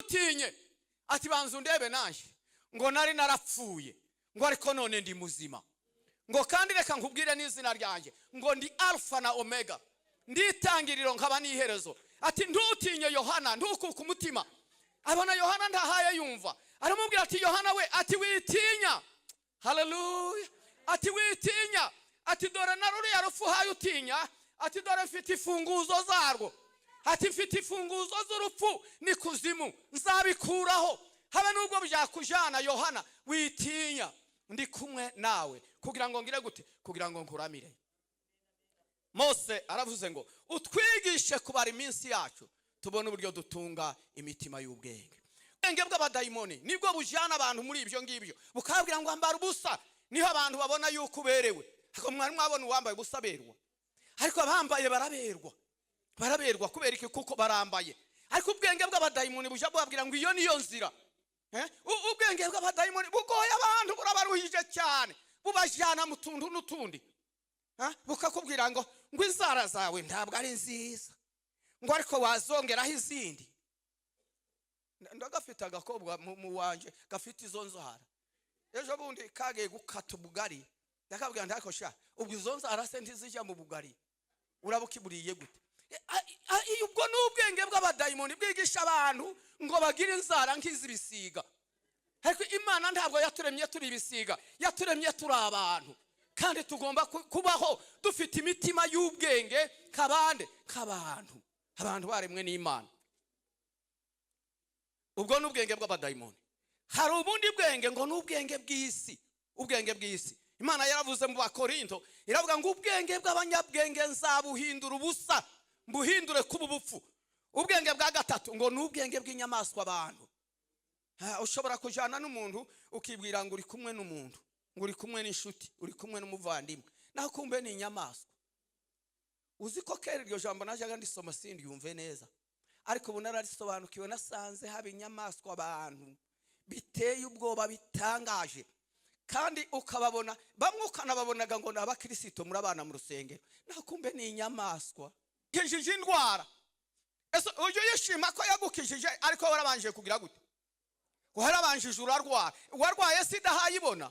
utinye ati banzu ndebe nanje ngo nari narapfuye ngo ariko none ndi muzima ngo kandi reka nkubwire n'izina ryanjye ngo ndi alpha na omega nditangiriro nkaba n'iherezo ati ntutinye Yohana ntukuke umutima abona Yohana ndahaye yumva aramubwira ati Yohana we ati witinya haleluya ati witinya ati dore naruri yarufu haye utinya ati dore mfite ifunguzo zarwo ati mfite ifunguzo z'urupfu n'ikuzimu nzabikuraho habe nubwo byakujana Yohana witinya ndi kumwe nawe kugira ngo ngire gute kugira ngo nkuramire. Mose aravuze ngo utwigishe kubara iminsi yacu tubone uburyo dutunga imitima y'ubwenge. Ubwenge bw'abadayimoni nibwo bujana abantu muri ibyo ngibyo bukabwira ngo ambara ubusa niho abantu babona yuko uberewe ariko mwari mwabona uwambaye ubusa berwa ariko abambaye baraberwa kubera iki kuko barambaye ariko ubwenge bw'abadayimoni buja bwabwira ngo iyo niyo nzira ubwenge bw'abadayimoni bugoye abantu burabaruhije cyane bubajana mu tuntu n'utundi bukakubwira ngo inzara zawe ntabwo ari nziza ngo ariko wazongeraho izindi. Ndagafite agakobwa mu wanje gafite izo nzara ejo bundi kageye gukata ubugari ndakabwira ndako sha ubwo izo nzara se ntizijya mu bugari urabukiburiye gute ubwo n'ubwenge bw'abadayimoni bwigisha abantu ngo bagire inzara nk'izibisiga ariko Imana ntabwo yaturemye turi ibisiga yaturemye turi abantu kandi tugomba kubaho dufite imitima y'ubwenge k'abantu baremwe n'Imana. Ubwo n'ubwenge bw'abadayimoni. Hari ubundi bwenge ngo n'ubwenge bw'isi Imana yaravuze mu Bakorinto iravuga ngo ubwenge bw'abanyabwenge nzabuhindura ubusa mbuhindure kuba ubupfu. Ubwenge bwa gatatu ngo n'ubwenge bw'inyamaswa abantu. Ushobora kujana n'umuntu ukibwira ngo uri kumwe n'umuntu ngo uri kumwe n'inshuti uri kumwe n'umuvandimwe naho kumbe ni inyamaswa. Uzi ko kera iryo jambo najaga ndisoma sindi yumve neza ariko ubu nararisobanukiwe nasanze haba inyamaswa abantu biteye ubwoba bitangaje kandi ukababona bamwe ukanababonaga ngo n'abakristo muri abana mu rusengero naho kumbe ni inyamaswa kijije indwara. Ese ujye yishima ko yagukijije ariko warabanje kugira gute warabanjije warwaye sida hayibona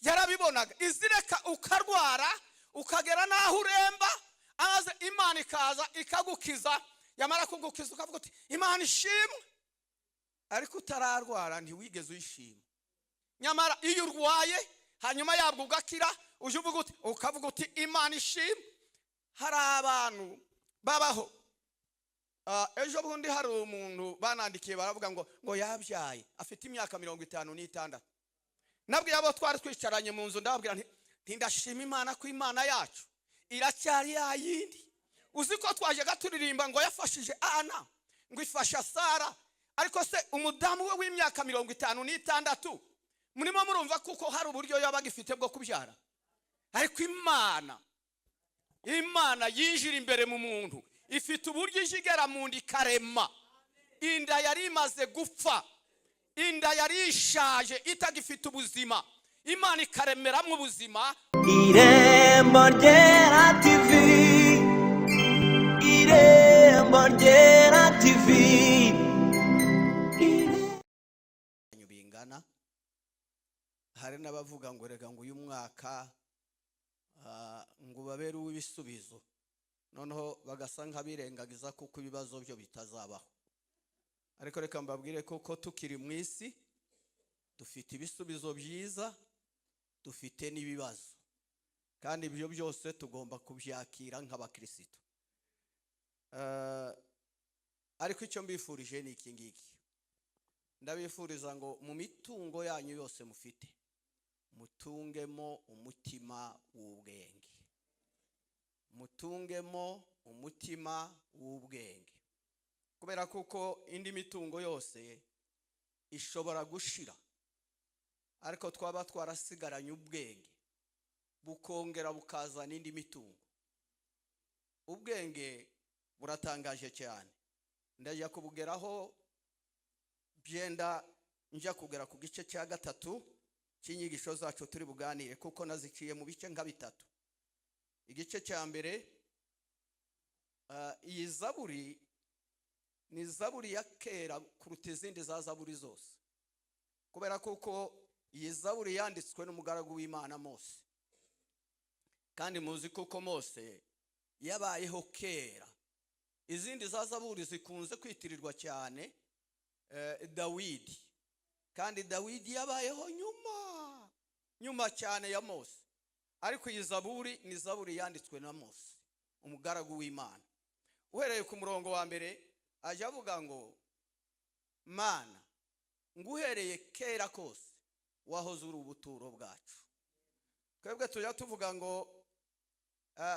yarabibonaga izireka ukarwara ukagera naho uremba amaze Imana ikaza ikagukiza yamara kugukiza ukavuga uti Imana ishimwe ariko utararwara ntiwigeze uyishima. Nyamara iyo urwaye hanyuma yabwo ugakira uje ukavuga uti Imana ishimwe. Hari abantu babaho ejo bundi hari umuntu banandikiye baravuga ngo yabyaye afite imyaka 56 nabwiye abo twari twicaranye mu nzu ndababwira nti ndashima Imana ko Imana yacu iracyari yayindi. Uzi ko twaje gaturirimba ngo yafashije Ana ngo ifasha Sara ariko se umudamu we w'imyaka 56 murimo murumva kuko hari uburyo yabaga ifite bwo kubyara ariko Imana yinjira imbere mu muntu ifite uburyo ijigera mu ndi karema inda yari imaze gupfa inda yari ishaje itagifite ubuzima Imana ikaremeramo ubuzima. Irembo ryera TV bingana hari n'abavuga ngo rega ngo uyu mwaka ngo babere uw'ibisubizo noneho bagasa nk'abirengagiza kuko ibibazo byo bitazabaho ariko reka mbabwire kuko tukiri mu isi dufite ibisubizo byiza dufite n'ibibazo kandi ibyo byose tugomba kubyakira nk'abakristo. Ariko icyo mbifurije ni iki ngiki ndabifuriza ngo mu mitungo yanyu yose mufite mutungemo umutima w'ubwenge kubera kuko indi mitungo yose ishobora gushira ariko twaba twarasigaranye ubwenge bukongera bukazana indi mitungo. Ubwenge buratangaje cyane ndajya kubugeraho byenda njya kugera ku gice cya gatatu cy'inyigisho zacu turi buganire kuko naziciye mu bice nka bitatu. Igice cya mbere iyi zaburi ni zaburi ya kera kuruta izindi za zaburi zose, kubera kuko iyi zaburi yanditswe n'umugaragu w'Imana Mose. Kandi muzi kuko Mose yabayeho kera. Izindi za zaburi zikunze kwitirirwa cyane Dawidi, kandi Dawidi yabayeho nyuma cyane ya Mose. Ariko iyi zaburi ni zaburi yanditswe na Mose, umugaragu w'Imana. Uhereye ku murongo wa mbere ajya avuga ngo Mana, nguhereye kera kose wahoze uri ubuturo bwacu. Twebwe tujya tuvuga ngo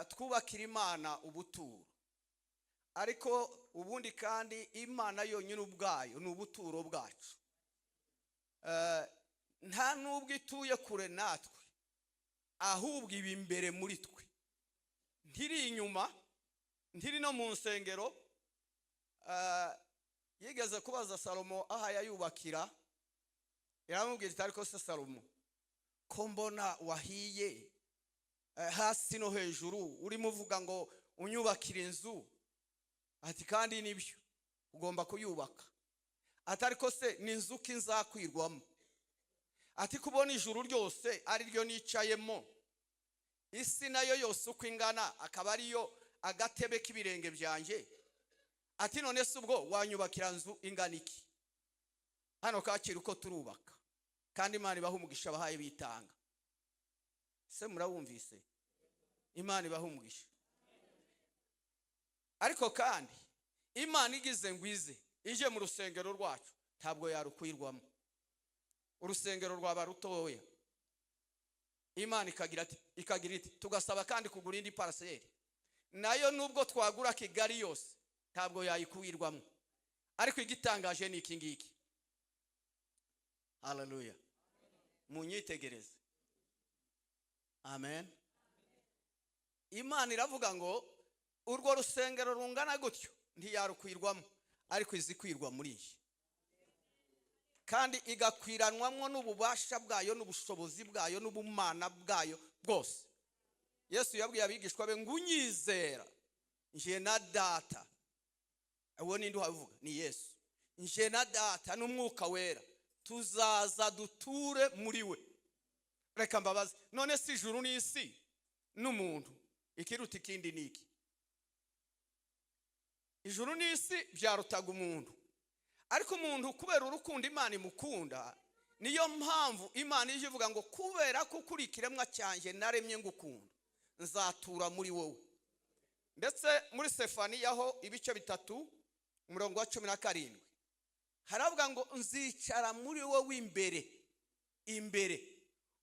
twubakira Imana ubuturo, ariko ubundi kandi Imana yonyine ubwayo ni ubuturo bwacu. Nta nubwo ituye kure natwe, ahubwo ibi imbere muri twe, ntiri inyuma, ntiri no mu nsengero. Yigeze kubaza Salomo aha yayubakira, yaramubwira ati ariko se Salomo, ko mbona wahiye hasi no hejuru, urimo uvuga ngo unyubakira inzu? Ati kandi nibyo, ugomba kuyubaka. Ati ariko se ni inzu ki nzakwirwamo? Ati kubona ijuru ryose ari ryo nicayemo, isi nayo yose uko ingana akaba ariyo agatebe k'ibirenge byanjye, ati none se ubwo wanyubakira nzu ingana iki? Hano Kacyiru uko turubaka, kandi Imana ibaha umugisha bahaye bitanga. Se murawumvise? Imana ibaha umugisha. Ariko kandi Imana igize ngwize ije mu rusengero rwacu, ntabwo yarukwirwamo. Urusengero rwaba rutoya, Imana ikagira iti tugasaba kandi kugura indi parcelle, nayo nubwo twagura Kigali yose ntabwo yayikwirwamo. Ariko igitangaje ni iki ngiki. Haleluya, munyitegereze. Amen. Imana iravuga ngo urwo rusengero rungana gutyo ntiyarukwirwamo, ariko izikwirwa muri iyi, kandi igakwiranwamwo n'ububasha bwayo n'ubushobozi bwayo n'ubumana bwayo bwose. Yesu yabwiye abigishwa be ngo unyizera nje na Data, uwo ninde uhavuga? Ni Yesu. Nje na Data n'umwuka wera tuzaza duture muri we. Reka mbabaze, none si ijuru n'isi n'umuntu ikiruta ikindi niki? Ijuru n'isi byarutaga umuntu, ariko umuntu kubera urukundo Imana imukunda, niyo mpamvu Imana ije ivuga ngo kubera ko kuri ikiremwa cyanjye naremye ngukunda, nzatura muri wowe. Ndetse muri Sefaniya ho ibice 3 umurongo wa 17 haravuga ngo nzicara muri wowe imbere,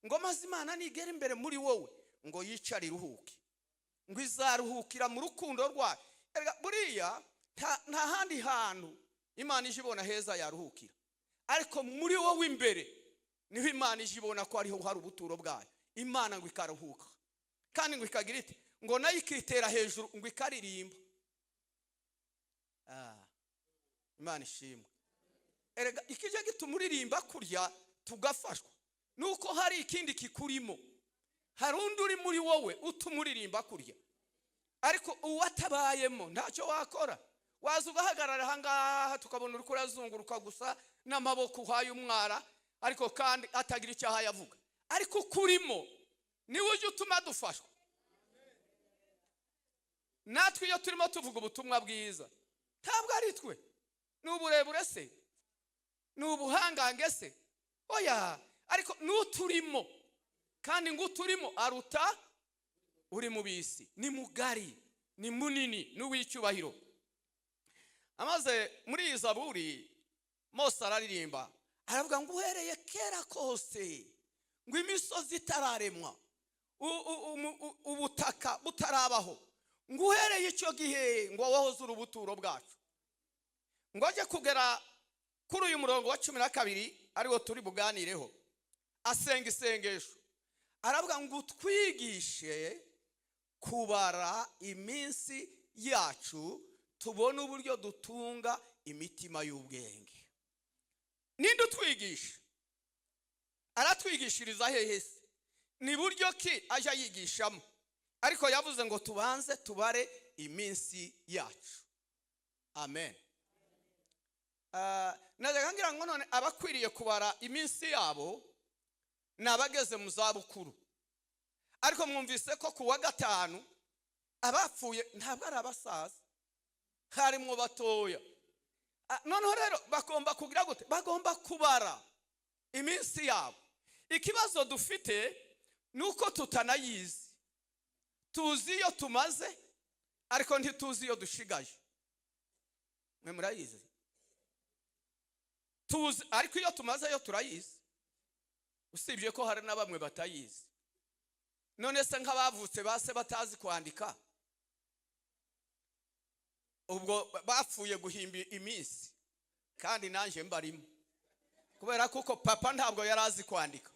ngo maze Imana nigera imbere muri wowe ngo yicare iruhuke, ngo izaruhukira mu rukundo rwayo. Buriya nta handi hantu Imana ije ibona heza yaruhukira, ariko muri wowe imbere niho Imana ije ibona ko ariho hari ubuturo bwayo. Imana ngo ikaruhuka, kandi ngo ikagira iti ngo nayo ikitera hejuru ngo ikaririmba. Imana ishimwe. Erega ikije gitumuririmba kurya tugafashwa nuko hari ikindi kikurimo, hari undi uri muri wowe utumuririmba kurya. Ariko uwatabayemo ntacyo wakora, waza ugahagarara hangaha tukabona uri kurazunguruka gusa n'amaboko uhaye umwara, ariko kandi atagira icyaha yavuga. Ariko kurimo niwe uje utuma dufashwa. Natwe iyo turimo tuvuga ubutumwa bwiza, ntabwo ari twe, n'uburebure se, n'ubuhangange se, oya, ariko n'uturimo, kandi ngo uturimo aruta uri mu bisi. Ni mugari, ni munini, n'uw'icyubahiro. Amaze muri iyi zaburi Mose araririmba, aravuga ngo uhereye kera kose, ngo imisozi itararemwa, ubutaka butarabaho, ngo uhereye icyo gihe ngo wahoze uri ubuturo bwacu. Ngo ajye kugera kuri uyu murongo wa 12 ariwo turi buganireho, asenga isengesho, aravuga ngo twigishe kubara iminsi yacu tubone uburyo dutunga imitima y'ubwenge. Ninde utwigisha? Aratwigishiriza hehe se? Ni buryo ki aje yigishamo? Ariko yavuze ngo tubanze tubare iminsi yacu. Amen. najyaga ngira ngo none abakwiriye kubara iminsi yabo nabageze mu zabukuru, ariko mwumvise ko kuwa gatanu abapfuye ntabwo ari abasaza, harimo batoya. Noneho rero bagomba kugira gute? Bagomba kubara iminsi yabo. Ikibazo dufite nuko tutanayizi. Tuzi iyo tumaze ariko ntituzi iyo dushigaje. Mwe murayizi? Tuzi ariko iyo tumaze yo turayizi, usibye ko hari na bamwe batayizi. None se nk'abavutse base batazi kwandika, ubwo bapfuye guhimba iminsi, kandi nanje mbarimo, kubera kuko papa ntabwo yarazi kwandika,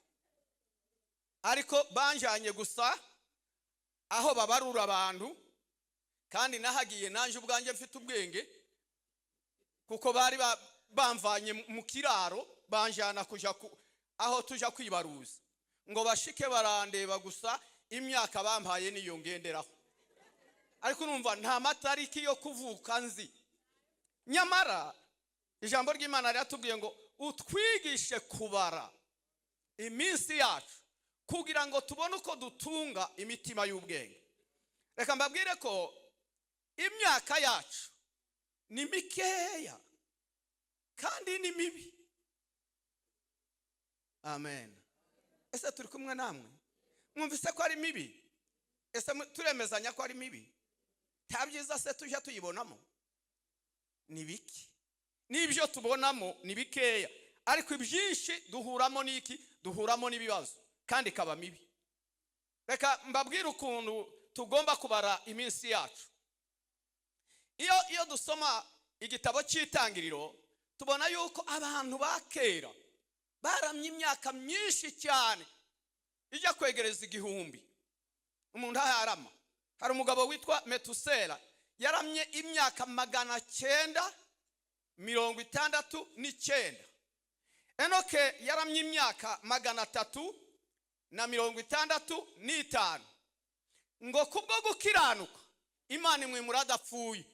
ariko banjanye gusa aho babarura abantu, kandi nahagiye nanje ubwanjye mfite ubwenge, kuko bari bamvanye mu kiraro banjana kuja aho tuja kwibaruza, ngo bashike barandeba gusa imyaka bampaye niyo ngenderaho. Ariko numva nta matariki yo kuvuka nzi. Nyamara ijambo ry'Imana ryatubwiye ngo utwigishe kubara iminsi yacu kugira ngo tubone uko dutunga imitima y'ubwenge. Reka mbabwire ko imyaka yacu ni mikeya kandi ni mibi. Amen. Ese turi kumwe namwe? Mwumvise ko ari mibi? Ese turemezanya ko ari mibi? Nta byiza se tujya tuyibonamo? Ni biki? N'ibyo tubonamo ni bikeya, ariko ibyinshi duhuramo n'iki? Duhuramo n'ibibazo kandi kaba mibi. Reka mbabwire ukuntu tugomba kubara iminsi yacu. Iyo dusoma igitabo cy'Itangiriro tubona yuko abantu bakera baramye imyaka myinshi cyane ijya kwegereza 1000. Umuntu aharama. Hari umugabo witwa Metusela yaramye imyaka 969. Enoke yaramye imyaka 365. Ngo kubwo gukiranuka Imana imwimura adapfuye.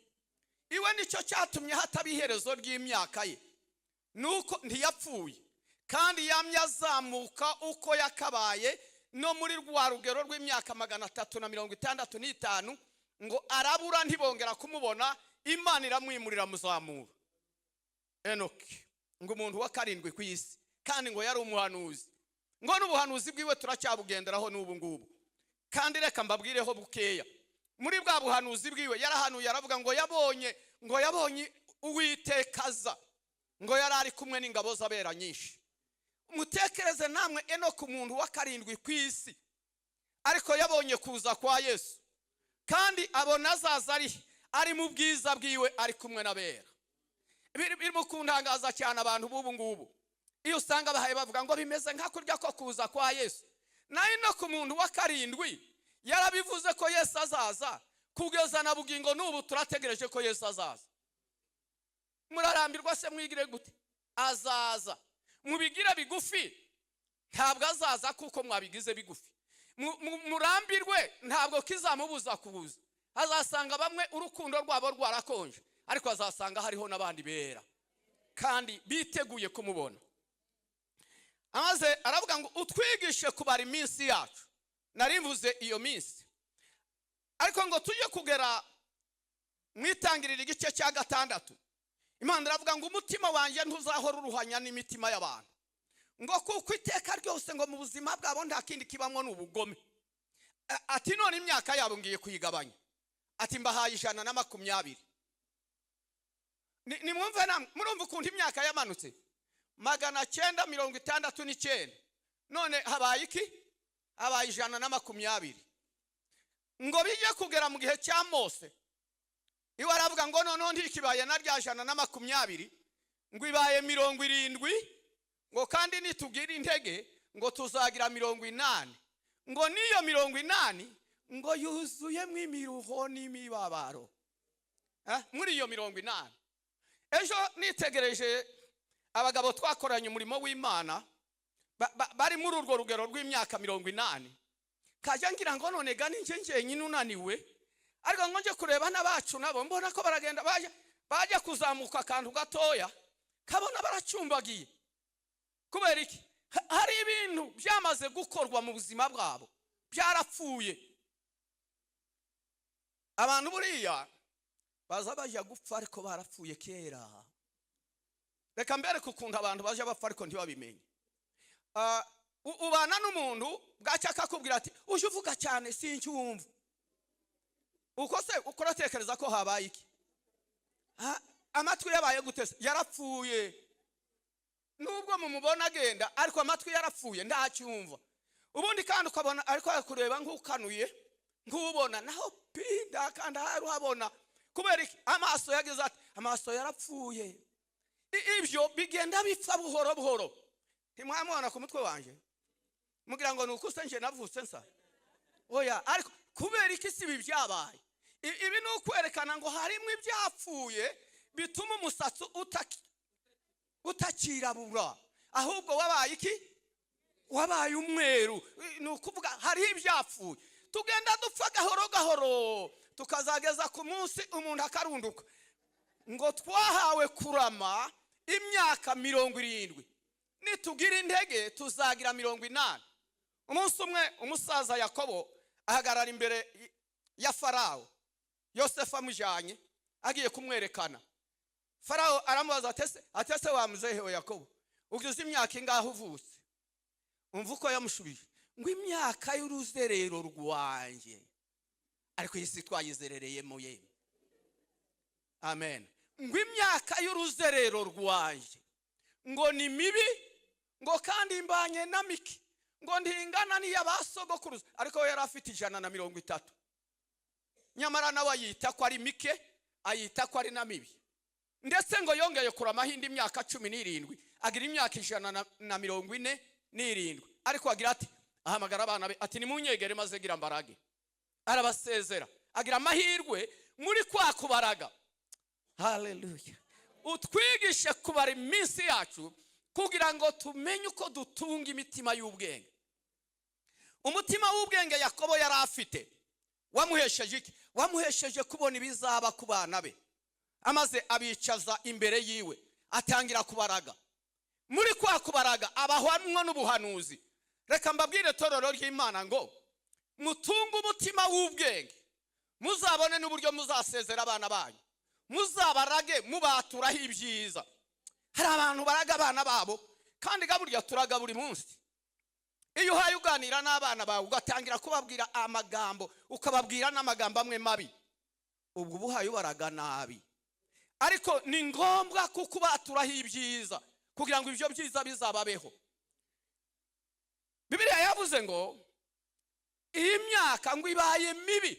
Iwe nicyo cyatumye hataba iherezo ry'imyaka ye, nuko ntiyapfuye kandi yamye azamuka uko yakabaye no muri rwa rugero rw'imyaka 365. ngo arabura ntibongera kumubona, Imana iramwimurira muzamura. Enoke ngo umuntu wa 7 ku isi, kandi ngo yari umuhanuzi, ngo n'ubuhanuzi bwiwe turacyabugenderaho n'ubu ngubu. Kandi reka mbabwireho bukeya muri bwa buhanuzi bwiwe. Yarahanuye aravuga ngo yabonye Uwitekaza, ngo yari ari kumwe n'ingabo z'abera nyinshi. Mutekereze namwe, Enoke umuntu wa 7 ku isi, ariko yabonye kuza kwa Yesu, kandi abona azaza ari mu bwiza bwiwe ari kumwe n'abera. Birimo kuntangaza cyane abantu b'ubu ngubu, iyo usanga bahaye bavuga ngo bimeze nka kurya ko kuza kwa Yesu. Na Enoke umuntu wa 7 yarabivuze ko Yesu azaza, kugeza na bugingo n'ubu turategereje ko Yesu azaza. Murarambirwa se mwigire gute? Azaza. Mubigira bigufi, ntabwo azaza kuko mwabigize bigufi. Murambirwe, ntabwo kizamubuza kubuza. Azasanga bamwe urukundo rwabo rwarakonje, ariko azasanga hariho n'abandi bera kandi biteguye kumubona. Amaze aravuga ngo utwigishe kubara iminsi yacu. Narimvuze iyo minsi, ariko ngo tujye kugera mwitangirira igice cya 6. Imana iravuga ngo umutima wanjye ntuzahora uruhanya n'imitima y'abantu, ngo kuko iteka ryose ngo mu buzima bwabo nta kindi kibamwo n'ubugome. Ati none imyaka yabo ngiye kuyigabanya. Ati mbahaye 120. Ni mwumve namwe, murumva ukuntu imyaka yamanutse 969. None habaye iki? Habaye 120. Ngo bijye kugera mu gihe cya Mose, iwe aravuga ngo none ntikibaye na rya 120, ngo ibaye 70. Ngo kandi nitugira intege ngo tuzagira 80. Ngo niyo 80 ngo yuzuyemo imiruho n'imibabaro. Muri iyo 80 ejo nitegereje abagabo twakoranye umurimo w'Imana bari muri urwo rugero rw'imyaka 80. Kajya ngira ngo none gani nje nyine unaniwe, ariko ngo nje kureba n'abacu nabo mbona ko baragenda baje kuzamuka akantu gatoya, kabona baracumbagiye. Kubera iki? Hari ibintu byamaze gukorwa mu buzima bwabo byarapfuye. Abantu buriya baza baje gupfa ariko barapfuye kera. Reka mbere kukuntu abantu baje bapfa ariko ntibabimenye. Ubana n'umuntu bwacya akakubwira ati uje uvuga cyane sincyumva. Uko se ukuratekereza ko habaye iki? Amatwi yabaye gutese yarapfuye. Nubwo mumubona agenda ariko amatwi yarapfuye ndacyumva. Ubundi kandi ukabona ariko yakureba nk'ukanuye nk'ubona naho pinda kandi haruhabona. Kubera iki? Amaso yagize ati amaso yarapfuye. Ibyo bigenda bipfa buhoro buhoro. Ntimwamubona ku mutwe wanje mugira ngo nuko nje navutse nsa. Oya ariko kubera iki si bibyabaye? Ibi ni ukwerekana ngo harimo ibyapfuye bituma umusatsi utakirabura, ahubwo wabaye iki? Wabaye umweru. Ni ukuvuga hari ibyapfuye tugenda dupfa gahoro gahoro tukazageza ku munsi umuntu akarunduka ngo twahawe kurama imyaka 70. Nitugira intege tuzagira 80. Umunsi umwe umusaza Yakobo ahagarara imbere ya Farawo. Yosefu amujanye agiye kumwerekana. Farawo aramubaza atese wa muzehe wa Yakobo ugize imyaka ingaho uvutse? Umva uko yamushubije ngo imyaka y'uruzerero rwanje. Ariko yisi twayizerereyemo yemwe. Amen. Ngo imyaka y'uruzerero rwanje ngo ni mibi ngo kandi mbanye na miki ngo ndingana ni yabasogokuruza. Ariko yari afite 130. Nyamara nawe ayita ko ari mike, ayita ko ari na mibi. Ndetse ngo yongeye kurama hindi imyaka 17 agira imyaka 147. Ariko agira ati ahamagara abana be ati nimunyegere maze gira mbarage. Arabasezera agira amahirwe muri kwa kubaraga. Hallelujah. Utwigishe kubara iminsi yacu kugira ngo tumenye uko dutunga imitima y'ubwenge. Umutima w'ubwenge Yakobo yari afite wamuhesheje iki? Wamuhesheje kubona ibizaba ku bana be. Amaze abicaza imbere yiwe atangira kubaraga. Muri kwa kubaraga abahwanwa n'ubuhanuzi. Reka mbabwire tororo ry'Imana ngo mutunga umutima w'ubwenge muzabone n'uburyo muzasezera abana banyu. Muzabarage mubaturaho ibyiza. Hari abantu baraga abana babo kandi gaburya turaga buri munsi. Iyo uhaye uganira n'abana bawe ugatangira kubabwira amagambo ukababwira n'amagambo amwe mabi, ubwo buhaye ubaraga nabi. Ariko ni ngombwa kukubaturaho ibyiza kugira ngo ibyo byiza bizababeho. Bibiliya yavuze ngo iyi myaka ngo ibaye mibi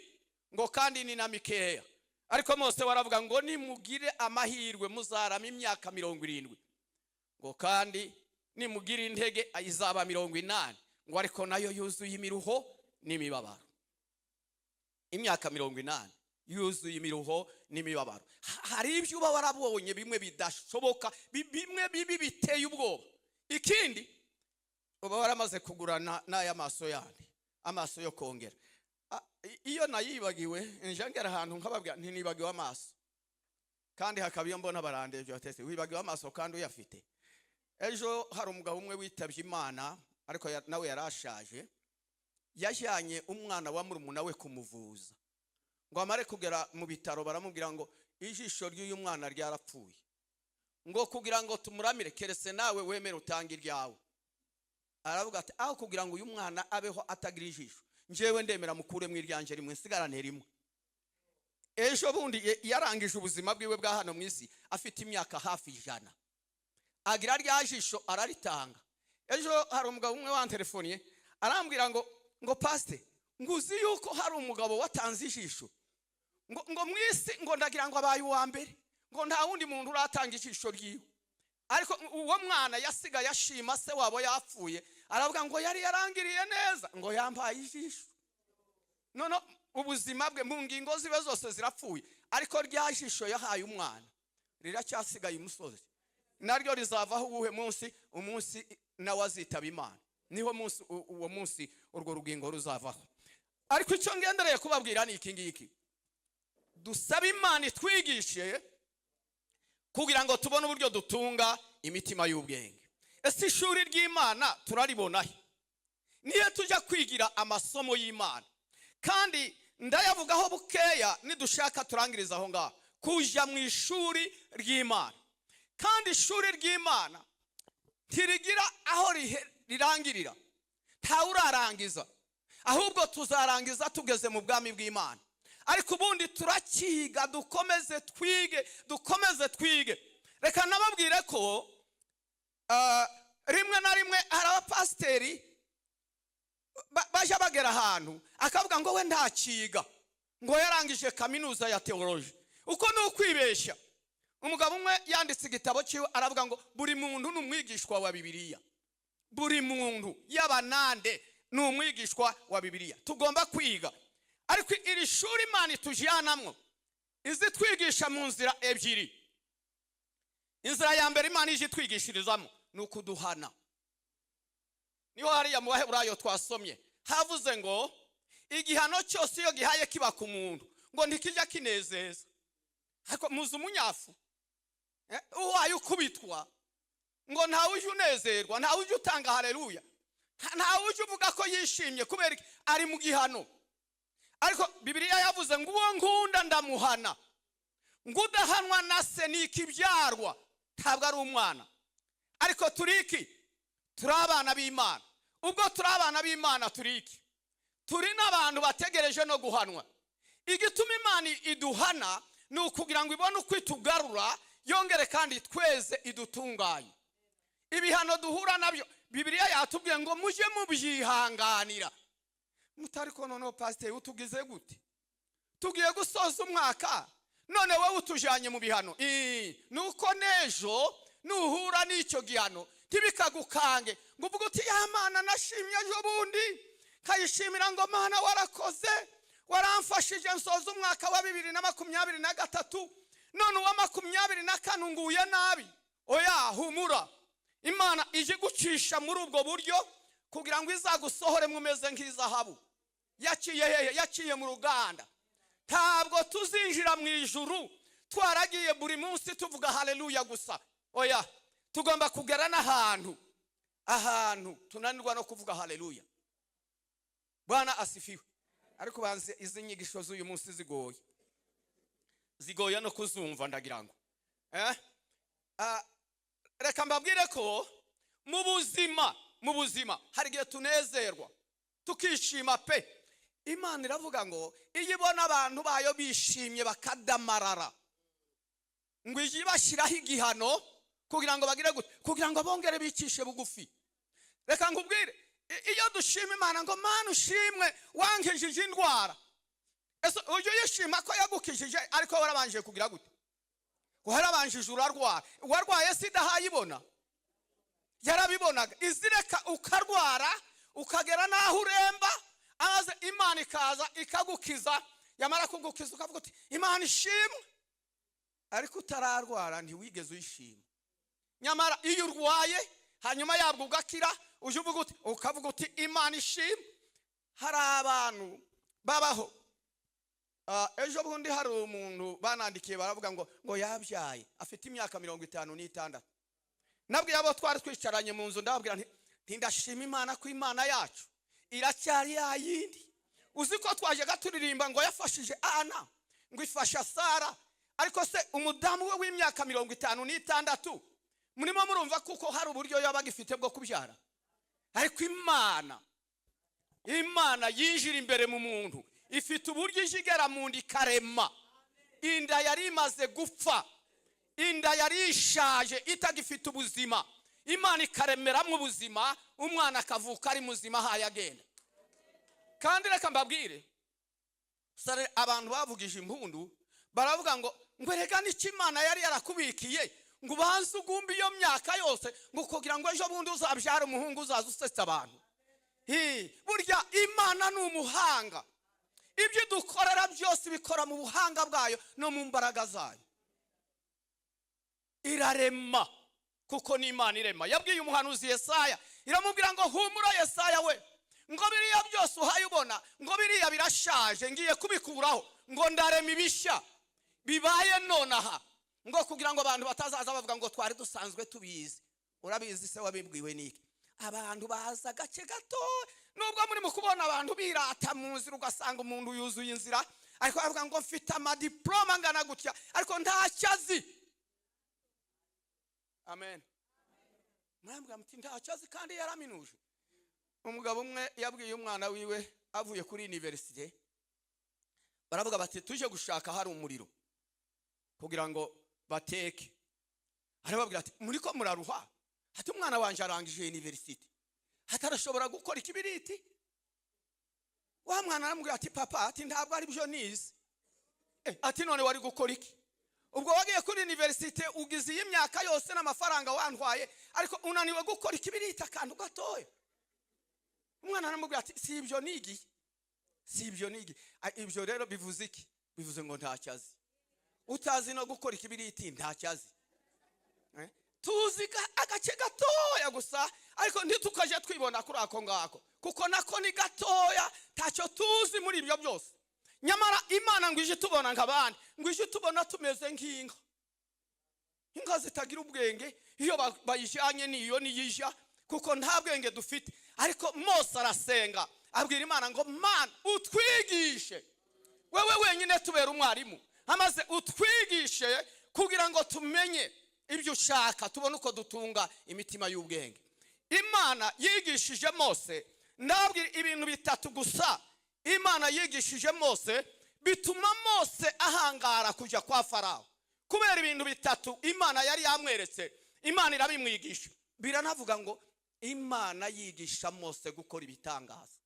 ngo kandi ni na mikeya. Ariko Mose waravuga ngo nimugire amahirwe muzarama imyaka 70 ngo kandi nimugire intege ayizaba 80 ngo ariko nayo yuzuye imiruho n'imibabaro. Imyaka 80 yuzuye imiruho n'imibabaro. Hari ibyo uba warabonye bimwe bidashoboka, bimwe bibi biteye ubwoba. Ikindi uba waramaze kugurana n'aya maso yandi, amaso yo kongera. Iyo nayibagiwe njangera ahantu nkababwira ntinibagiwe amaso kandi hakabiyo mbona barandevye batese wibagiwe amaso kandi uyafite. Ejo hari umugabo umwe witabye Imana ariko nawe yarashaje. Yajyanye umwana wa murumuna we kumuvuza ngo amare kugera mu bitaro baramubwira ngo ijisho ry'uyu mwana ryarapfuye ngo kugira ngo tumuramire keretse nawe wemere utanga iryawe. Aravuga ati aho kugira ngo uyu mwana abeho atagira ijisho njewe ndemera mukure mu iryanje rimwe nsigarane rimwe. Ejo bundi yarangije ubuzima bwiwe bwa hano mu isi afite imyaka hafi 100. Agira rya jisho araritanga. Ejo hari umugabo umwe wantelefoniye arambwira ngo pastor nguzi yuko hari umugabo watanze ijisho ngo mu isi ngo ndagira ngo abaye uwa mbere ngo nta wundi muntu uratanga ijisho ryiwe. Ariko uwo mwana yasiga yashima se wabo yapfuye aravuga ngo yari yarangiriye neza ngo yampaye ijisho. None ubuzima bwe mu ngingo zibe zose zirapfuye ariko rya jisho yahaye umwana riracyasigaye umusozi. Naryo rizavaho ubuhe munsi? Umunsi nawe azitaba Imana. Niho munsi uwo munsi urwo rugingo ruzavaho. Ariko icyo ngendereye kubabwira ni iki ngiki. Dusaba Imana itwigishe kugira ngo tubone uburyo dutunga imitima y'ubwenge. Ese ishuri ry'Imana turaribona he? Niyo tujya kwigira amasomo y'Imana, kandi ndayavugaho bukeya nidushaka turangiriza aho ngaho. Kuja mu ishuri ry'Imana, kandi ishuri ry'Imana ntirigira aho rirangirira, ntawurarangiza, ahubwo tuzarangiza tugeze mu bwami bw'Imana. Ariko ubundi turakiga, dukomeze twige. Reka nababwire ko rimwe na rimwe hari abapasiteri baje bagera ahantu akavuga ngo we ntakiga, ngo yarangije kaminuza ya teoloji. Uko ni ukwibeshya. Umugabo umwe yanditse igitabo cyiwe aravuga ngo buri muntu ni umwigishwa wa Bibiliya. Buri muntu y'abanande ni umwigishwa wa Bibiliya. Tugomba kwiga. Ariko iri shuri Imana itujyanamwo izi twigisha mu nzira ebyiri. Inzira ya mbere Imana ije twigishirizamo ni ukuduhana. Niho hariya mu Baheburayo twasomye havuze ngo igihano cyose iyo gihaye kiba ku muntu ngo ntikijya kinezeza. Ariko muzi umunyafu uwaye ukubitwa ngo ntawe uje unezerwa, ntawe uje utanga haleluya, ntawe uje uvuga ko yishimye kubera ari mu gihano. Ariko Bibiliya yavuze ngo uwo nkunda ndamuhana, ngo udahanwa na se n'ikibyarwa ntabwo ari umwana. Ariko turiki turi abana b'Imana. Ubwo turi abana b'Imana turiki turi n'abantu bategereje no guhanwa. Igituma Imana iduhana ni ukugira ngo ibone uko itugarura, yongere kandi tweze idutunganye. Ibihano duhura nabyo Bibiliya yatubwiye ngo muje mubyihanganira. Mutari ko noneho pasiteri utugize gute? Tugiye gusoza umwaka none wowe utujanye mu bihano. Nuko nejo nuhura n'icyo gihano ntibikagukange ngo uvuge uti ya Mana nashimye ejo bundi kayishimira ngo Mana warakoze, waramfashije nsoza umwaka wa 2023 none uwa 2024 nguye nabi. Oya, humura. Imana ije gucisha muri ubwo buryo kugira ngo izagusohore mumeze nk'izahabu yaciye mu ruganda. Ntabwo tuzinjira mu ijuru twaragiye buri munsi tuvuga haleluya gusa. Oya, tugomba kugera n'ahantu tunanirwa no kuvuga haleluya. Bwana asifiwe. Ariko banze izi nyigisho z'uyu munsi zigoye no kuzumva ndagira ngo reka mbabwire ko mu buzima hari igihe tunezerwa tukishima pe. Imana iravuga ngo iyo ibona abantu bayo bishimye bakadamarara ngo ije bashyiraho igihano kugira ngo bagire gute, kugira ngo bongere bicishe bugufi. Reka ngubwire, iyo dushima Imana ngo Mana ushimwe wankijije indwara, ese ujye yishima ko yagukijije ariko warabanje kugira gute? Warabanjije urarwara. Warwaye sida hayibona? Yarabibonaga. Izireka ukarwara ukagera naho uremba, amaze Imana ikaza ikagukiza. Yamara kugukiza ukavuga uti Imana ishimwe, ariko utararwara ntiwigeze uyishima. Nyamara iyo urwaye hanyuma yabwo ugakira uje uvuga uti ukavuga uti Imana ishimwe. Hari abantu babaho ejo bundi hari umuntu banandikiye baravuga ngo yabyaye afite imyaka 56. Nabwiye abo twari twicaranye mu nzu ndababwira nti ndashima Imana ko Imana yacu iracyari yayindi. Uzi ko twaje gaturirimba ngo yafashije Ana, ngo ifasha Sara, ariko se umudamu we w'imyaka 56 murimo murumva kuko hari uburyo yabaga ifite bwo kubyara. Ariko Imana yinjira imbere mu muntu, ifite uburyo ijigera mu ndi karema. Inda yari imaze gupfa, inda yari ishaje itagifite ubuzima, Imana ikaremeramo ubuzima, umwana akavuka ari muzima hayagenda. Kandi reka mbabwire, sare abantu bavugije impundu baravuga ngo reka n'iki Imana yari yarakubikiye ngo ubanze ugumbe iyo myaka yose ngo kugira ngo ejo bundi uzabyara umuhungu uzaza usetsa abantu. Burya Imana ni umuhanga. Ibyo dukorera byose bikora mu buhanga bwayo no mu mbaraga zayo. Irarema kuko ni Imana irema. Yabwiye umuhanuzi Yesaya iramubwira ngo humura Yesaya we, ngo biriya byose uhayubona ngo biriya birashaje ngiye kubikuraho, ngo ndarema ibishya bibaye nonaha, ngo kugira ngo abantu batazaza bavuga ngo twari dusanzwe tubizi. Urabizi se wabibwiwe niki? Abantu baza gace gato, nubwo muri mu kubona abantu birata mu nzira ugasanga umuntu yuzuye inzira, ariko avuga ngo mfite amadiploma ngana gutya, ariko ntacyazi. Amen. Mwambwa muti ntacyazi kandi yaraminuje. Umugabo umwe yabwiye umwana wiwe avuye kuri university, baravuga bati tuje gushaka hari umuriro kugira ngo bateke. Arababwira ati muri ko muraruha? Ati umwana wanje arangije university, hatarashobora gukora ikibiriti. Wa mwana aramubwira ati papa, ati ntabwo ari byo nize. Ati none wari gukora iki? Ubwo wagiye kuri university ugize imyaka yose n'amafaranga wantwaye, ariko unaniwe gukora ikibiriti akantu gatoya. Umwana aramubwira ati si ibyo nigi, si ibyo nigi. Ibyo rero bivuze iki? Bivuze ngo ntacyazi. Utazi no gukora ikibiriti ntacyazi. Tuzi agace gatoya gusa, ariko ntitukaje twibona kuri ako ngako, kuko nako ni gatoya, ntacyo tuzi muri ibyo byose. Nyamara Imana ngwije tubona nk'abandi, ngwije tubona tumeze nk'inka. Inka zitagira ubwenge, iyo bayijanye niyo niyija, kuko nta bwenge dufite. Ariko Mose arasenga, abwira Imana ngo Mana utwigishe, wewe wenyine tubera umwarimu, amaze utwigishe kugira ngo tumenye ibyo ushaka, tubone uko dutunga imitima y'ubwenge. Imana yigishije Mose, ndabwira ibintu bitatu gusa Imana yigishije Mose bituma Mose ahangara kuja kwa Farawo. Kubera ibintu bitatu Imana yari yamweretse, Imana irabimwigisha. Biranavuga ngo Imana yigisha Mose gukora ibitangaza.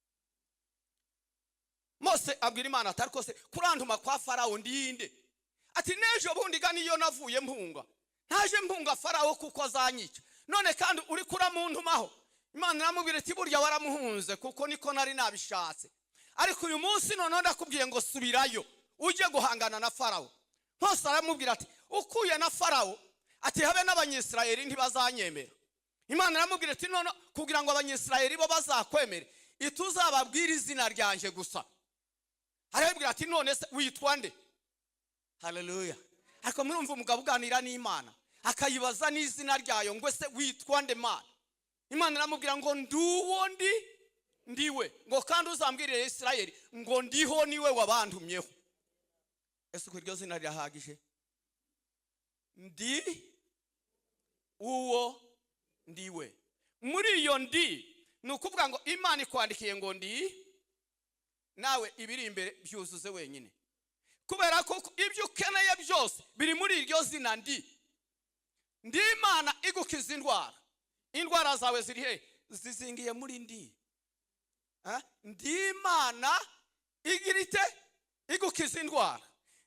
Mose abwira Imana ati ariko se kurantuma kwa Farawo ndinde? Ati nejo bundi ga niyo navuye mpunga, ntaje mpunga Farawo kuko azanyica, none kandi uri kuramuntumaho. Imana iramubwira iti burya waramuhunze kuko niko nari nabishatse, ariko uyu munsi none ndakubwiye ngo subirayo uje guhangana na Farawo. Mose aramubwira ati ukuye na Farawo, ati habe n'abanyisirayeli ntibazanyemera. Imana iramubwira iti none kugira ngo abanyisirayeli bo bazakwemere, ituzababwira izina ryanje gusa. Arabwira ati none se witwa nde? Haleluya. Ariko murumva umugabo uganira n'Imana akayibaza n'izina ryayo, ngo se witwa nde Mana? Imana iramubwira ngo nduwo ndiwe, ngo kandi uzambwirire Isirayeli ngo ndiho niwe wabantumyeho. Ese ko iryo zina rirahagije? Ndi uwo ndiwe. Muri iyo ndi nukuvuga ngo Imana ikwandikiye ngo ndi, nawe ibiri imbere byuzuze wenyine, kubera ko ibyo ukeneye byose biri muri iryo zina ndi. Ndi Imana igukiza indwara zawe ziri he? Zizingiye muri ndi. Ndi Imana igirite igukiza indwara,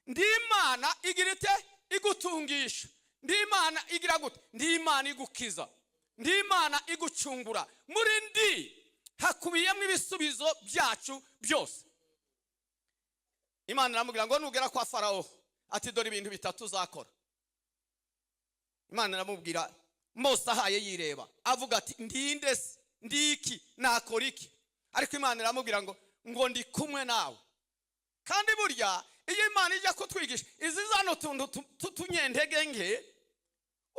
ndi Imana igirite igutungisha, ndi Imana igira gute? Ndi Imana igukiza, ndi Imana igucungura. Muri ndi hakubiyemo ibisubizo byacu byose. Imana iramubwira ngo nugera kwa Farawo, ati dore ibintu bitatu uzakora. Imana iramubwira, Mose ahaye yireba avuga ati ndinde se, ndiki, nakora iki? Ariko Imana iramubwira ngo ndi kumwe nawe. Kandi burya iyo Imana ijya kutwigisha izizano tunyentege nke,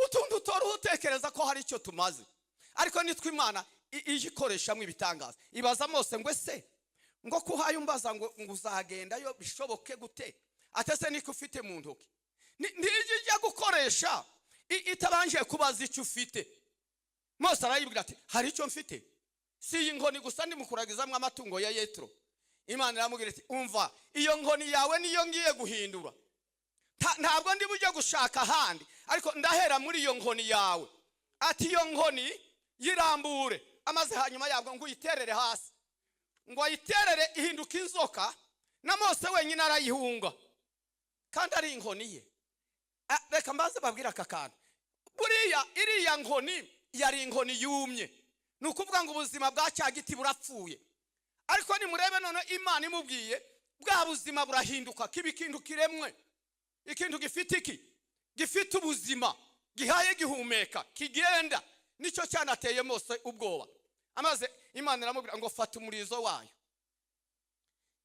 utuntu toru utekereza ko hari icyo tumaze, ariko nitwe Imana ijikoreshamwe ibitangaza. Ibaza Mose ngo ese ngo kuhaye umbaza ngo uzagenda yo bishoboke gute? Atese niko ufite mu ntoki, ntijya gukoresha itabanje kubaza icyo ufite. Mose arayibwira ati hari icyo mfite, si inkoni gusa ndi mukuragizamwe amatungo ya Yetro. Imana iramubwira ati umva, iyo nkoni yawe niyo ngiye guhindura, ntabwo ndi bujye gushaka ahandi, ariko ndahera muri iyo nkoni yawe. Ati iyo nkoni yirambure, amaze hanyuma yabwo ngo uyiterere hasi, ngo ayiterere ihinduka inzoka, na Mose wenyine arayihunga kandi ari inkoni ye. Reka mbaze babwira aka kantu, buriya iriya nkoni yari inkoni yumye, nukuvuga ngo ubuzima bwa cya giti burapfuye. Ariko nimurebe none Imana imubwiye bwa buzima burahinduka, kiba ikintu kiremwe, ikintu gifite iki, gifite ubuzima, gihaye gihumeka, kigenda. Nicyo cyanateye Mose ubwoba. Amaze Imana iramubwira ngo fata umurizo wayo.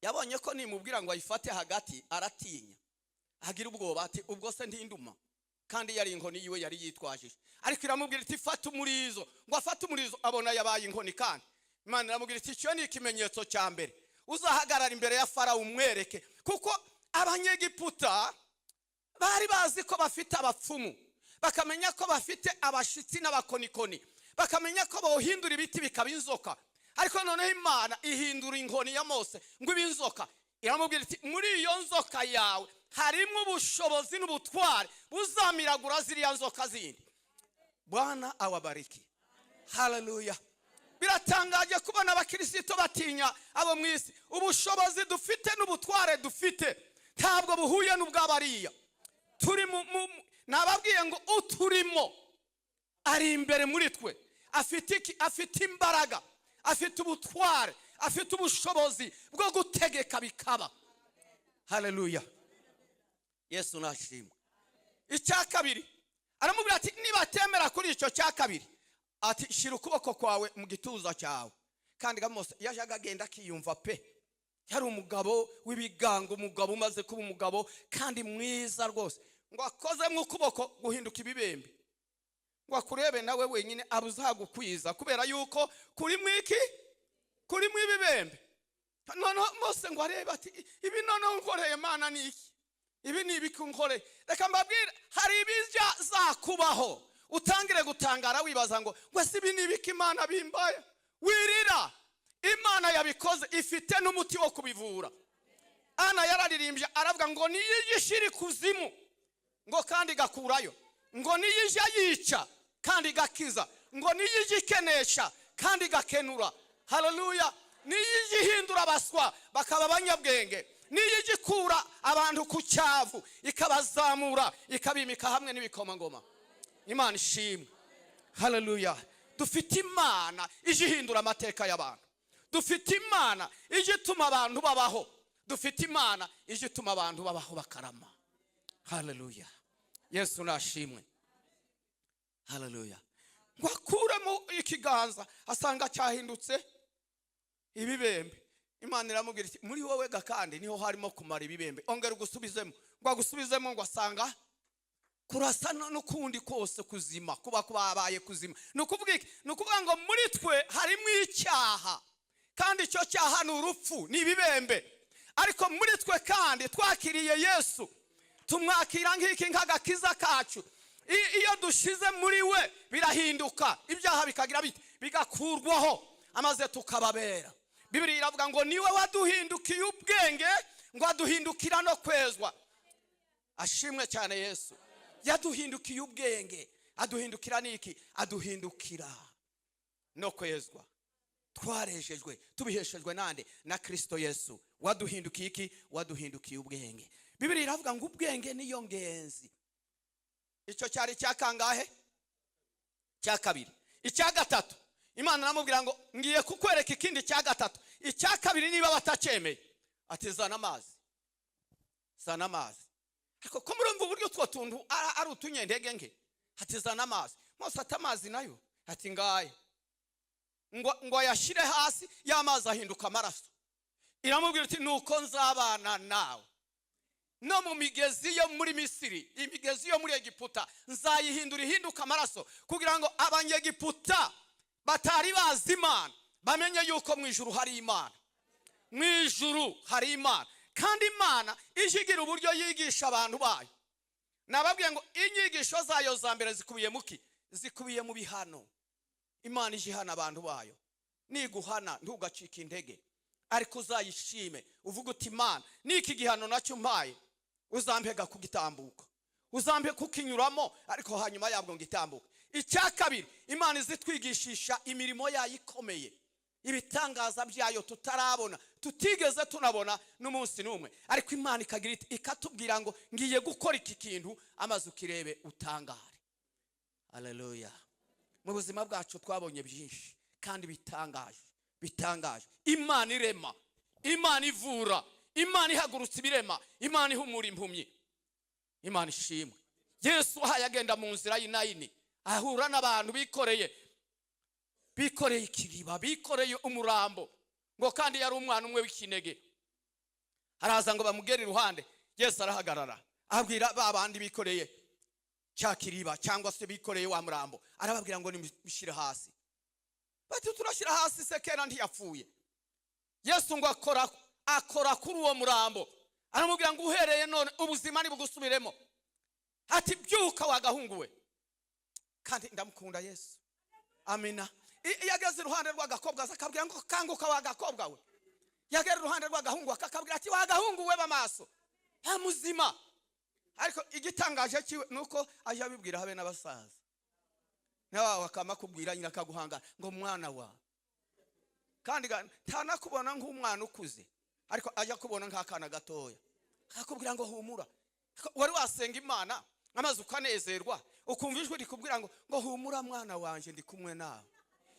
Yabonye ko nimubwira ngo ayifate hagati aratinya, agira ubwoba ati ubwo se ndinduma, kandi yari inkoni yiwe yari yitwajije. Ariko iramubwira iti fata umurizo. Ngo afata umurizo abona yabaye inkoni kandi. Imana iramubwira iti cyo ni ikimenyetso cya mbere. Uzahagarara imbere ya Farawo umwereke. Kuko abanyegiputa bari bazi ko bafite abapfumu. Bakamenya ko bafite abashitsi n'abakonikoni. Bakamenya ko bohindura ibiti bikaba inzoka. Ariko noneho Imana ihindura inkoni ya Mose ngo ibe inzoka. Iramubwira iti muri iyo nzoka yawe harimo ubushobozi n'ubutware buzamiragura ziriya nzoka zindi. Bwana awabariki. Haleluya. Biratangaje kubona abakristo batinya abo mwisi. Ubushobozi dufite n'ubutware dufite ntabwo buhuye n'ubwabariya. Turi nababwiye ngo uturimo ari imbere muri twe. Afite imbaraga, afite ubutware, afite ubushobozi bwo gutegeka bikaba. Haleluya. Yesu nashimwe. Icya kabiri aramubwira ati nibatemera kuri icyo cya kabiri ati shira ukuboko kwawe mu gituza cyawe. Kandi Mose yajaga agenda akiyumva pe. Yari umugabo w'ibigango, umugabo umaze kuba umugabo kandi mwiza rwose. Ngo akoze mu kuboko guhinduka ibibembe. Ngo akurebe nawe wenyine abuzagukwiza kubera yuko kuri mwiki kuri mwibibembe. None Mose ngo areba ati ibi none nkoreye Mana niki? Ibi ni ibikunkore. Reka mbabwire hari ibijya zakubaho. Utangire gutangara wibaza ngo sibi ni ibiki Imana bimbaye. Wirira. Imana yabikoze ifite n'umuti wo kubivura. Ana yararirimbye aravuga ngo niyigishiri kuzimu ngo kandi gakurayo. Ngo niyija yica kandi gakiza. Ngo niyigikenesha kandi gakenura. Haleluya. Niyigihindura baswa bakaba abanyabwenge. Niyigikura abantu ku cyavu ikabazamura ikabimika hamwe n'ibikomangoma. Imana ishimwe. Haleluya. Dufite Imana ijihindura amateka y'abantu. Dufite Imana ijituma abantu babaho. Dufite Imana ijituma abantu babaho bakarama. Haleluya. Yesu nashimwe. Haleluya. Ngo akuremo ikiganza asanga cyahindutse ibibembe. Imana iramubwira iti muri wowe gakandi niho harimo kumara ibibembe. Ongera ugusubizemo. Ngo agusubizemo ngo asanga kurasa n'ukundi kose kuzima kuba kubabaye kuzima. Nukuvuga ngo muri twe harimo icyaha. Kandi icyo cyaha ni urupfu ni ibibembe. Ariko muri twe kandi twakiriye Yesu. Tumwakira nk'iki nk'agakiza kacu. Iyo dushize muri we birahinduka. Ibyaha bikagira bite bigakurwaho amaze tukababera. Bibiliya iravuga ngo niwe waduhindukiye ubwenge ngo aduhindukira no kwezwa. Ashimwe cyane Yesu. Yaduhindukiye ubwenge aduhindukira niki? Aduhindukira no kwezwa. Twarejejwe tubiheshejwe nande? Na Kristo Yesu. Waduhindukiye iki? Waduhindukiye ubwenge. Bibiliya iravuga ngo ubwenge niyo ngenzi. Icyo cyari cyakangahe? Cya kabiri. Icya gatatu Imana namubwira ngo ngiye kukwereka ikindi cya gatatu. Icya kabiri niba batacemeye ati zana amazi. Zana amazi. Ariko ko murumva uburyo two tuntu ari utunyendege nke. Ati zana amazi. Mose atamazi nayo ati ngaye. Ngo yashire hasi y'amazi ahinduka amaraso. Iramubwira ati nuko nzabana nawe. No mu migezi yo muri Misiri, imigezi yo muri Egiputa nzayihindura ihinduka amaraso kugira ngo abanyegiputa batari bazi Imana bamenye yuko mu ijuru hari Imana. Mu ijuru hari Imana. Kandi Imana ijigira uburyo yigisha abantu bayo. Nababwiye ngo inyigisho zayo za mbere zikubiye muki? Zikubiye mu bihano. Imana ijihana abantu bayo. Niguhana ntugacika intege. Ariko uzayishime uvuga uti Imana niki gihano nacyo mpaye uzampega kugitambuka. Uzampe kukinyuramo ariko hanyuma yabwo ngitambuka. Icya kabiri Imana izitwigishisha imirimo yayo ikomeye. Ibitangaza byayo tutarabona tutigeze tunabona n'umunsi n'umwe. Ariko Imana ikagira ikatubwira ngo ngiye gukora iki kintu amaze ukirebe utangare. Haleluya. Mu buzima bwacu twabonye byinshi kandi bitangaje. Imana irema, Imana ivura, Imana ihagurutsa ibirema, Imana ihumura impumyi. Imana ishimwe. Yesu hayagenda mu nzira y'inayini ahura n'abantu bikoreye ikiriba, bikoreye umurambo. Ngo kandi yari umwana umwe w'ikinege. Araza ngo bamugere iruhande. Yesu arahagarara abwira babandi bikoreye cyakiriba cyangwa se bikoreye wa murambo arababwira ngo nimishire hasi. Bati turashira hasi se kera ntiyapfuye. Yesu ngo akora kuri uwo murambo aramubwira ngo uhereye none ubuzima ni bugusubiremo. Ati byuka wagahunguwe. Kandi ndamukunda Yesu. Amina. Yageze iruhande rw'agakobwa akabwira ngo kanguka wagakobwa we. Yagera iruhande rw'agahungu akakabwira ati wagahunguwe bamaso muzima. Ariko igitangaje kiwe nuko aje abibwira habe n'abasaza nawe akama kubwira nyina akaguhanga ngo mwana wa. Kandi ntanakubona nk'umwana ukuze ariko aje kubona nk'akana gatoya akakubwira ngo humura. Wari wasenga Imana amaze ukanezerwa ukumva ijwi rikubwira ngo humura mwana wanje ndi kumwe nawe.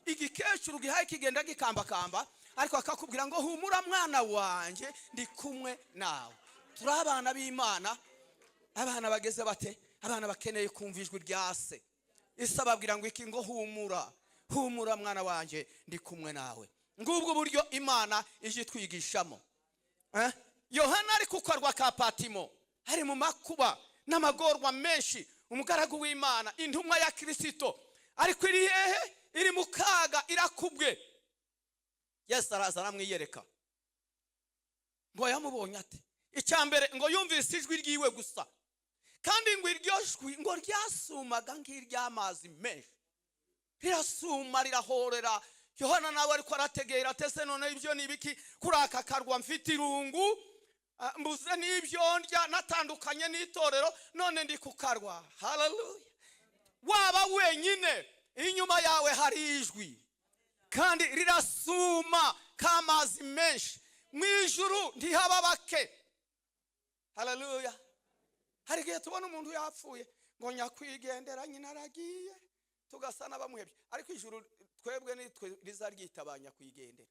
Igikecuru gihaye kigenda gikambakamba ariko akakubwira ngo humura mwana wanje ndi kumwe nawe. Turi abana b'Imana, abana bageze bate? Abana bakeneye kumva ijwi rya se. Isababwira ngo iki ngo humura mwana wanje ndi kumwe nawe. Ngubwo buryo Imana ije twigishamo. Yohana ari kukarwa ka Patimo ari mu makuba n'amagorwa menshi, umugaragu w'Imana, intumwa ya Kristo, ariko iri hehe? Iri mu kaga, irakubwe. Yesu araza aramwiyereka ngo yamubonye ate? Icyambere ngo yumvise ijwi ryiwe gusa, kandi ngo iryo jwi ngo ryasumaga nk'iry'amazi menshi, rirasuma rirahorera. Yohana nawe ariko arategera atese none ibyo nibiki kuri aka karwa mfite irungu mbuze n'ibyo ndya natandukanye n'itorero none ndi kukarwa. Haleluya. Waba wenyine inyuma yawe hari ijwi kandi rirasuma k'amazi menshi. Mwijuru ntihaba bake. Haleluya. Hari igihe tubona umuntu yapfuye ngo nyakwigendera nyina aragiye tugasana bamuhebye, ariko ijuru twebwe nitwe rizary'itabanya kwigendera,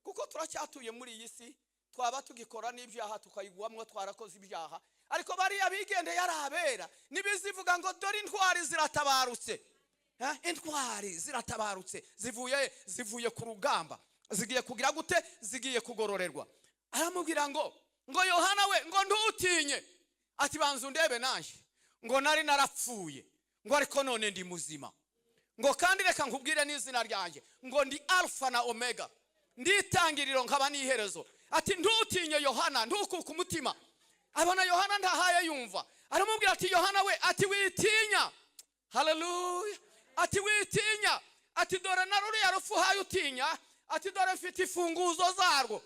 kuko turacyatuye muri iyi si. Twaba tugikora n'ibyaha tukayigwamwo twarakoze ibyaha, ariko bariya bigende yarabera nibizivuga ngo dore intwari ziratabarutse. Intwari ziratabarutse zivuye ku rugamba, zigiye kugira gute? Zigiye kugororerwa. Aramubwira ngo Yohana we ngo ntutinye. Ati banzu ndebe nanje ngo nari narapfuye ngo ariko none ndi muzima. Ngo kandi reka nkubwire n'izina ryanjye ngo ndi Alpha na Omega, nditangiriro nkaba n'iherezo. Ati ntutinye Yohana, ntukuke umutima. Abona Yohana ndahaye yumva, aramubwira ati Yohana we, ati witinya. Haleluya. Ati witinya. Ati dore naruriya rufu haye utinya. Ati dore mfite ifunguzo zarwo.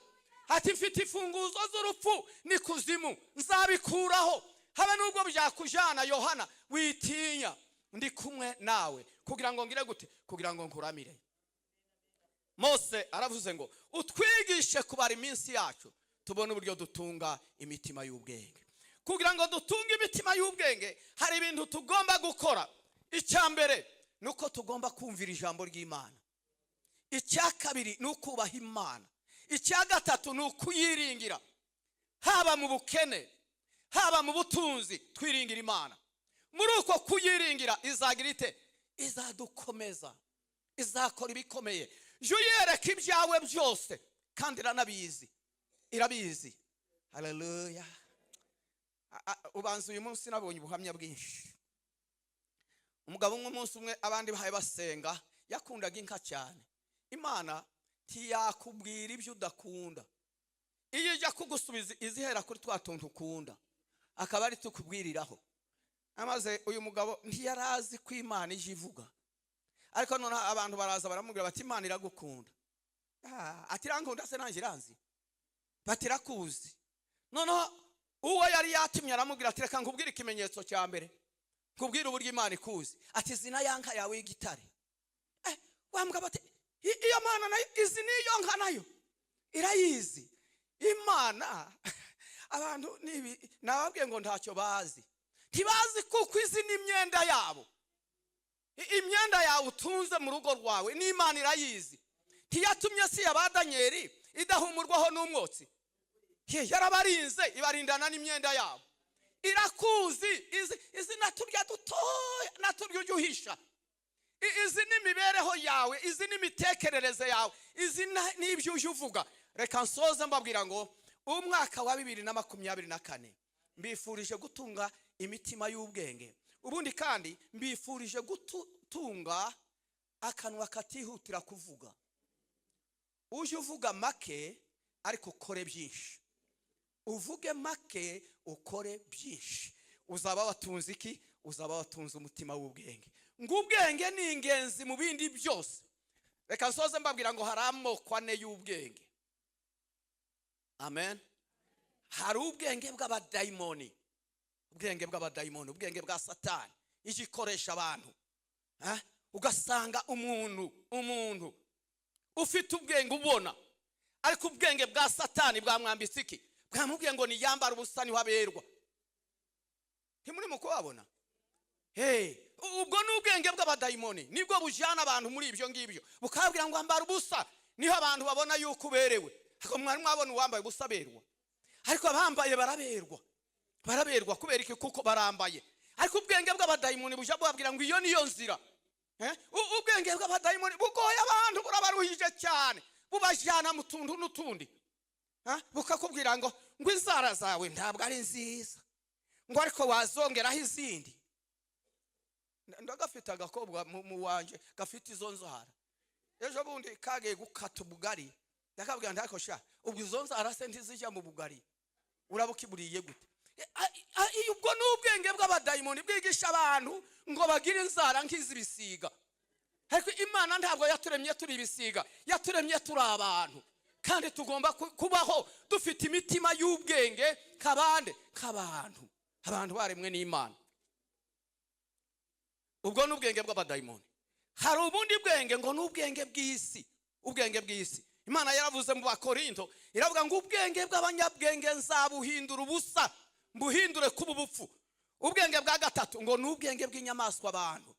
Ati mfite ifunguzo z'urupfu ni kuzimu, nzabikuraho. Habe nubwo byakujana Yohana, witinya, ndi kumwe nawe kugira ngo ngire gute? Kugira ngo nkuramire. Mose aravuze ngo utwigishe kubara iminsi yacu tubone uburyo dutunga imitima y'ubwenge. Kugira ngo dutunge imitima y'ubwenge hari ibintu tugomba gukora. Icyambere nuko tugomba kumvira ijambo ry'Imana. Icyakabiri nukubaha Imana. Icyagatatu nukuyiringira, haba mu bukene haba mu butunzi twiringira Imana. Muri uko kuyiringira izagira ite? Izadukomeza, izakora ibikomeye. Jo yereka ibyawe byose kandi irabizi. Haleluya. Ubanza uyu munsi nabonye ubuhamya bwinshi. Umugabo umunsi umwe abandi bahaye basenga, yakundaga inka cyane. Imana ntiyakubwira ibyo udakunda. Iyo ijya kugusubiza izihera kuri twa tuntu ukunda, akaba ari tukubwiriraho. Amaze uyu mugabo ntiyarazi ko Imana ije ivuga, ariko none abantu baraza baramubwira bati Imana iragukunda. Ati rankunda se nanjye iranzi. Batirakuzi. None uwo yari yatumye aramubwira ati reka nkubwire ikimenyetso cya mbere, nkubwire uburyo Imana ikuzi. Ati zina yanka yawe y'igitare. Wambwa bati iyo Mana nayo izi niyo nka nayo irayizi. Imana abantu nibi nababwiye ngo ntacyo bazi. Ntibazi kuko izi ni imyenda yabo. Imyenda yawe utunze mu rugo rwawe ni Imana irayizi. Ntiyatumye si yabadanyeri idahumurwaho n'umwotsi. Yarabarinze ibarindana n'imyenda yabo. Irakuzi izi naturya dutoya naturya ujuhisha. Izi ni imibereho yawe, izi ni imitekerereze yawe, izi n'ibyo uje uvuga. Reka nsoze mbabwira ngo umwaka wa 2024 mbifurije gutunga imitima y'ubwenge. ubundi kandi mbifurije gutunga akanwa katihutira kuvuga. Uje uvuga make ariko ukore byinshi. Uvuge make ukore byinshi. Uzaba watunze iki? Uzaba watunze umutima w'ubwenge. Ngo ubwenge ni ingenzi mu bindi byose. Reka nsoze mbabwira ngo hari amoko ane y'ubwenge. Amen. Hari ubwenge bw'abadayimoni. Ubwenge bw'abadayimoni, ubwenge bwa Satani igikoresha abantu. Ugasanga umuntu ufite ubwenge ubona, ariko ubwenge bwa Satani bwamwambitse iki? Bwamubwiye ngo ni yambara ubusa niho aberwa. Ntimuri mu kubabona? Ubwo ni ubwenge bw'abadayimoni, nibwo bujyana abantu muri ibyo ngibyo. Bukabwira ngo ambara ubusa niho abantu babona yuko uberewe. Ariko mwari mwabona uwambaye ubusa aberwa? Ariko abambaye baraberwa kubera iki? Kuko barambaye. Ariko ubwenge bw'abadayimoni bujya bwabwira ngo iyo niyo nzira. Ubwenge bw'abadayimoni bugoye abantu, burabaruhije cyane, bubajyana mu tuntu n'utundi. Bukakubwira ngo inzara zawe ntabwo ari nziza, ngo ariko wazongeraho izindi. Ndagafite agakobwa mu wanje gafite izo nzara. Ejo bundi kagiye gukata ubugari, ndakabwira ndako sha ubwo izo nzara se ntizijya mu bugari, urabukiburiye gute? Ubwo ni ubwenge bw'abadayimoni bwigisha abantu ngo bagire inzara nk'izibisiga. Ariko Imana ntabwo yaturemye turi ibisiga, yaturemye turi abantu, kandi tugomba kubaho dufite imitima y'ubwenge k'abantu baremwe n'Imana. Ubwo ni ubwenge bw'abadayimoni. Hari ubundi bwenge ngo ni ubwenge bw'isi. Ubwenge bw'isi Imana yaravuze mu Bakorinto, iravuga ngo ubwenge bw'abanyabwenge nzabuhindura ubusa, mbuhindure kuba ubupfu. Ubwenge bwa gatatu ngo ni ubwenge bw'inyamaswa abantu.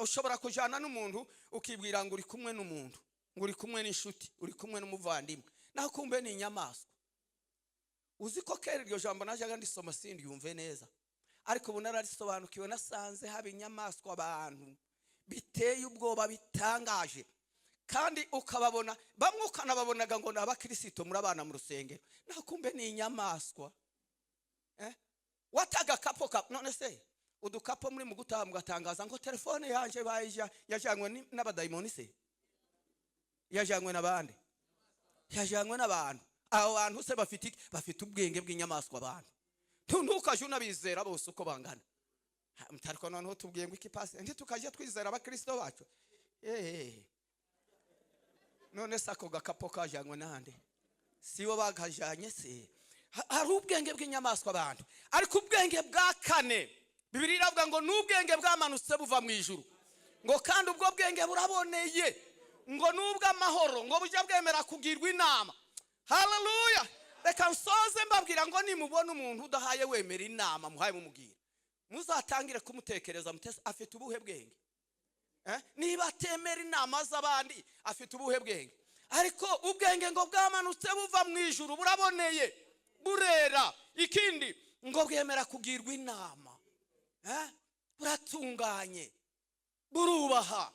Ushobora kujana n'umuntu ukibwira ngo uri kumwe n'umuntu, ngo uri kumwe n'inshuti, uri kumwe n'umuvandimwe, naho kumbe ni inyamaswa. Uzi ko kera iryo jambo najyaga ndisoma sindi yumve neza, ariko ubu nararisobanukiwe, nasanze haba inyamaswa abantu biteye ubwoba bitangaje, kandi ukababona bamwe ukanababonaga ngo ni abakristo muri abana mu rusengero, naho kumbe ni inyamaswa. Wataga kapo none se udukapo muri mu gutaha mugatangaza ngo telefone yanje yajanywe n'abadayimoni se? Yajanywe n'abandi? Yajanywe n'abantu. Abo bantu se bafite ubwenge bw'inyamaswa abantu. Ntukaje unabizera bose uko bangana. Mutariko noneho tubwiye ngo iki pase ntitukaje twizera abakristo bacu. None se ako gakapo kajanywe nande? Sibo bagajanye se? Hari ubwenge bw'inyamaswa abantu. Ariko ubwenge bwa kane Bibiliya iravuga ngo n'ubwenge bwamanutse buva mu ijuru, ngo kandi ubwo bwenge buraboneye, ngo n'ubw'amahoro, ngo bujya bwemera kugirwa inama. Haleluya. Reka nsoze mbabwira ngo nimubona umuntu udahaye wemera inama muhaye mumubwira, muzatangire kumutekereza mutese afite ubuhe bwenge. Niba atemera inama z'abandi afite ubuhe bwenge? Ariko ubwenge ngo bwamanutse buva mu ijuru buraboneye, burera, ikindi ngo bwemera kugirwa inama, buratunganye, burubaha,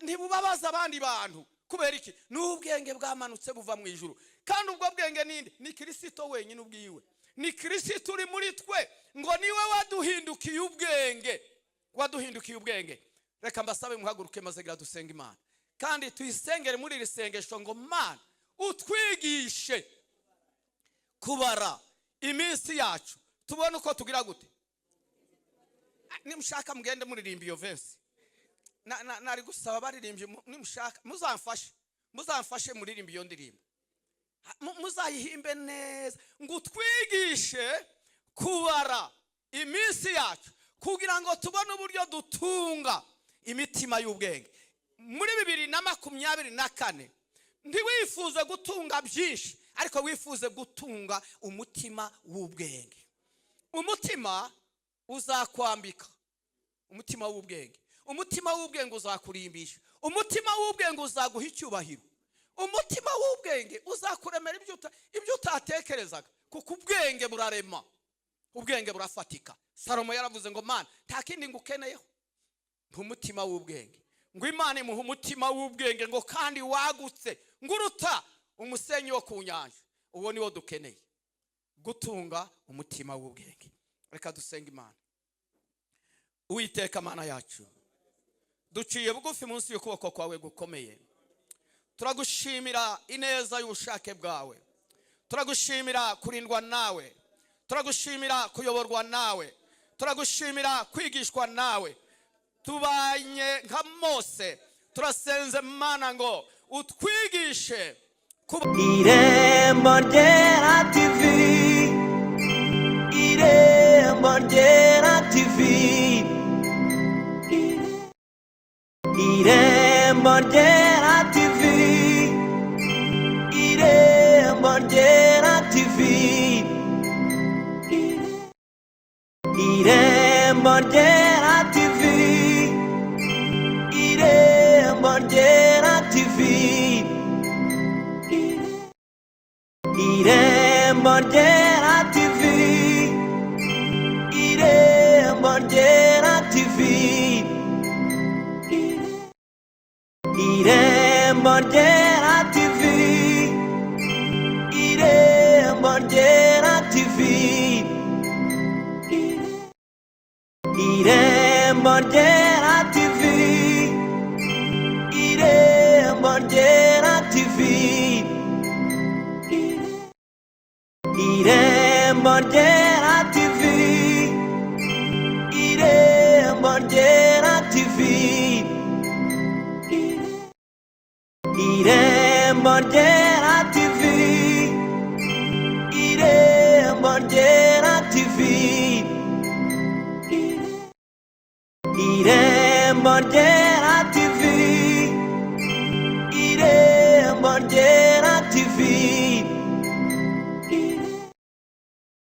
ntibubabaza abandi bantu. Kubera iki? N'ubwenge bwamanutse buva mu ijuru. Kandi ubwo bwenge ninde? Ni Kristo wenyine ubwiwe. Ni Kristo uri muri twe, ngo niwe waduhindukiye ubwenge, waduhindukiye ubwenge. Reka mbasabe muhaguruke maze gira dusenga Imana, kandi tuyisengere muri iri sengesho ngo Mana utwigishe kubara iminsi yacu, tubone uko tugira gute. Nimushaka mugende muririmba iyo verse, nari gusaba baririmbye, nimushaka muzamfashe muririmba iyo ndirimbo, muzayihimbe neza, ngo twigishe kubara iminsi yacu kugira ngo tubone uburyo dutunga imitima y'ubwenge. Muri 2024 ntiwifuze gutunga byinshi, ariko wifuze gutunga umutima w'ubwenge. Umutima uzakwambika, umutima w'ubwenge. Umutima w'ubwenge uzakurimbisha, umutima w'ubwenge uzaguha icyubahiro, umutima w'ubwenge uzakuremera ibyo utatekerezaga, kuko ubwenge burarema, ubwenge burafatika. Salomo yaravuze ngo Mana nta kindi ngukeneyeho nk'umutima w'ubwenge, ngo Imana imuha umutima w'ubwenge, ngo kandi wagutse, nguruta umusenyi wo ku nyanja. Uwo niwo dukeneye, gutunga umutima w'ubwenge. Reka dusenga Imana. Uwiteka Mana yacu, duciye bugufi munsi y'ukuboko kwawe gukomeye. Turagushimira ineza y'ubushake bwawe, turagushimira kurindwa nawe, turagushimira kuyoborwa nawe, turagushimira kwigishwa nawe. Tubanye nka Mose, turasenze Mana ngo utwigishe Irembo Ryera TV, Irembo Ryera TV, Irembo Ryera TV, Irembo Ryera TV, Irembo Ryera TV, Irembo Ryera TV, Irembo Ryera TV, Irembo Ryera TV, Irembo Ryera TV, Irembo Ryera TV, Irembo Ryera TV, Irembo Ryera TV, Irembo Ryera TV, Irembo Ryera TV, Irembo Ryera TV, Irembo Ryera TV, Irembo Ryera